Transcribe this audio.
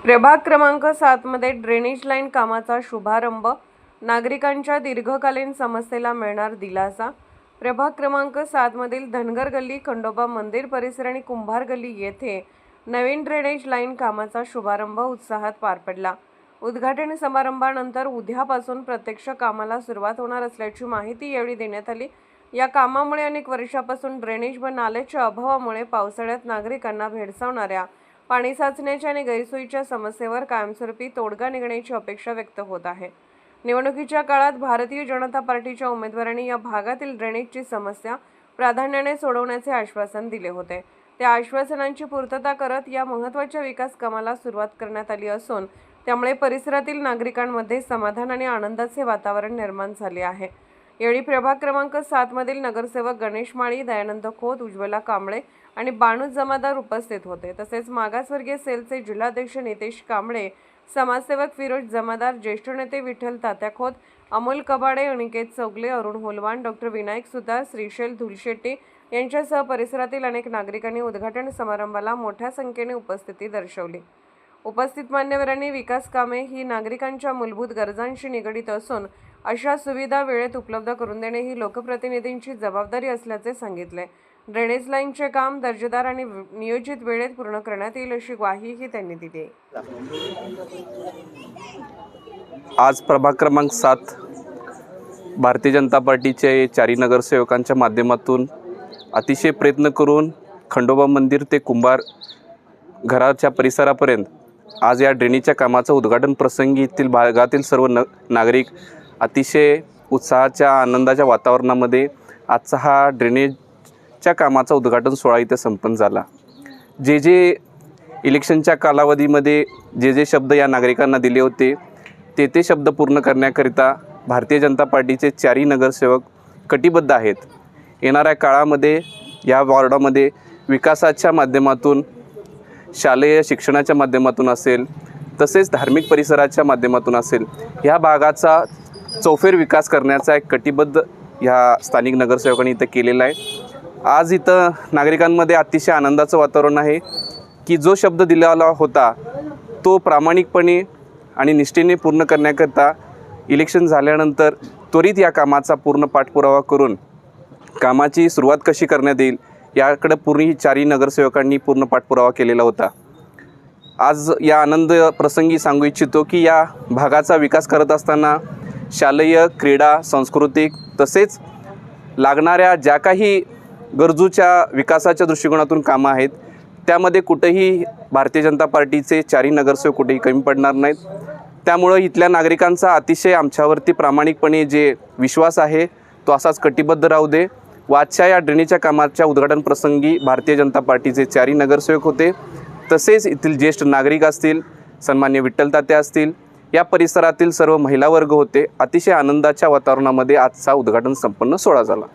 प्रभाग क्रमांक 7 मध्ये ड्रेनेज लाईन कामाचा शुभारंभ, नागरिकांच्या दीर्घकालीन समस्येला मिळणार दिलासा। प्रभाग क्रमांक 7 मधील धनगर गल्ली, खंडोबा मंदिर परिसर आणि कुंभार गल्ली येथे नवीन ड्रेनेज लाईन कामाचा शुभारंभ उत्साहात पार पडला। उद्घाटन समारंभानंतर उद्यापासून प्रत्यक्ष कामाला सुरुवात होणार असल्याची माहिती यावेळी देण्यात आली। या कामामुळे अनेक वर्षापासून ड्रेनेज व नाल्याच्या अभावामुळे पावसाळ्यात नागरिकांना भेडसावणाऱ्या पाणी साचण्याच्या आणि गैरसोयीच्या समस्येवर कायमस्वरूपी तोडगा निघण्याची अपेक्षा व्यक्त होत आहे। निवडणुकीच्या काळात भारतीय जनता पार्टीच्या उमेदवारांनी या भागातील ड्रेनेजची समस्या प्राधान्याने सोडवण्याचे आश्वासन दिले होते। त्या आश्वासनांची पूर्तता करत या महत्त्वाच्या विकास कामाला सुरुवात करण्यात आली असून त्यामुळे परिसरातील नागरिकांमध्ये समाधान आणि आनंदाचे वातावरण निर्माण झाले आहे। यावेळी प्रभाग क्रमांक 7 मधील नगरसेवक गणेश माळी, दयानंद खोत, उज्ज्वला कांबळे आणि बाणू जमादार उपस्थित होते। तसेच मागासवर्गीय सेलचे जिल्हाध्यक्ष नितेश कांबळे, समाजसेवक फिरोज जमादार, ज्येष्ठ नेते विठ्ठल तात्या खोत, अमोल कबाडे, अनिकेत चौगले, अरुण होलवान, डॉक्टर विनायक सुतार, श्रीशैल धुलशेट्टी यांच्यासह परिसरातील अनेक नागरिकांनी उद्घाटन समारंभाला मोठ्या संख्येने उपस्थिती दर्शवली। उपस्थित मान्यवरांनी विकास कामे ही नागरिकांच्या मूलभूत गरजांशी निगडीत असून अशा सुविधा वेळेत उपलब्ध करून देणे ही लोकप्रतिनिधींची जबाबदारी असल्याचे सांगितले। ड्रेनेज लाईनचे काम दर्जेदार आणि नियोजित वेळेत पूर्ण करण्यात येईल अशी ग्वाहीही त्यांनी दिली। आज प्रभाग क्रमांक 7 भारतीय जनता पार्टीचे चारी नगरसेवकांच्या माध्यमातून अतिशय प्रयत्न करून खंडोबा मंदिर ते कुंभार घराच्या परिसरापर्यंत आज या ड्रेनेजच्या कामाचं उद्घाटन प्रसंगी येथील भागातील सर्व नागरिक अतिशय उत्साहाच्या आनंदाच्या वातावरणामध्ये आजचा हा ड्रेनेजच्या कामाचा उद्घाटन सोहळा इथे संपन्न झाला। जे इलेक्शनच्या कालावधीमध्ये जे शब्द या नागरिकांना दिले होते ते शब्द पूर्ण करण्याकरिता भारतीय जनता पार्टीचे चारही नगरसेवक कटिबद्ध आहेत। येणाऱ्या काळामध्ये या वॉर्डामध्ये विकासाच्या माध्यमातून, शालेय शिक्षणाच्या माध्यमातून असेल, तसेच धार्मिक परिसराच्या माध्यमातून असेल, ह्या भागाचा चौफेर विकास करण्याचा एक कटिबद्ध ह्या स्थानिक नगरसेवकांनी इथं केलेला आहे। आज इथं नागरिकांमध्ये अतिशय आनंदाचं वातावरण आहे की जो शब्द दिलेला होता तो प्रामाणिकपणे आणि निष्ठेने पूर्ण करण्याकरता इलेक्शन झाल्यानंतर त्वरित या कामाचा पूर्ण पाठपुरावा करून कामाची सुरुवात कशी करण्यात येईल याकडे पूर्ण ही चारही नगरसेवकांनी पूर्ण पाठपुरावा केलेला होता। आज या आनंद प्रसंगी सांगू इच्छितो की या भागाचा विकास करत असताना शालेय, क्रीडा, सांस्कृतिक तसेच लागणाऱ्या ज्या काही गरजूच्या विकासाच्या दृष्टिकोनातून कामं आहेत त्यामध्ये कुठेही भारतीय जनता पार्टीचे चारही नगरसेवक कुठेही कमी पडणार नाहीत। त्यामुळे इथल्या नागरिकांचा अतिशय आमच्यावरती प्रामाणिकपणे जे विश्वास आहे तो असाच कटिबद्ध राहू दे। आजच्या या ड्रेनेजच्या कामाच्या उद्घाटन प्रसंगी भारतीय जनता पार्टीचे चारही नगरसेवक होते, तसेच येथील ज्येष्ठ नागरिक असतील, सन्मान्य विठ्ठल तात्या असतील, या परिसरातील सर्व महिला वर्ग होते। अतिशय आनंदाच्या वातावरणामध्ये आजचा उद्घाटन संपन्न सोहळा झाला।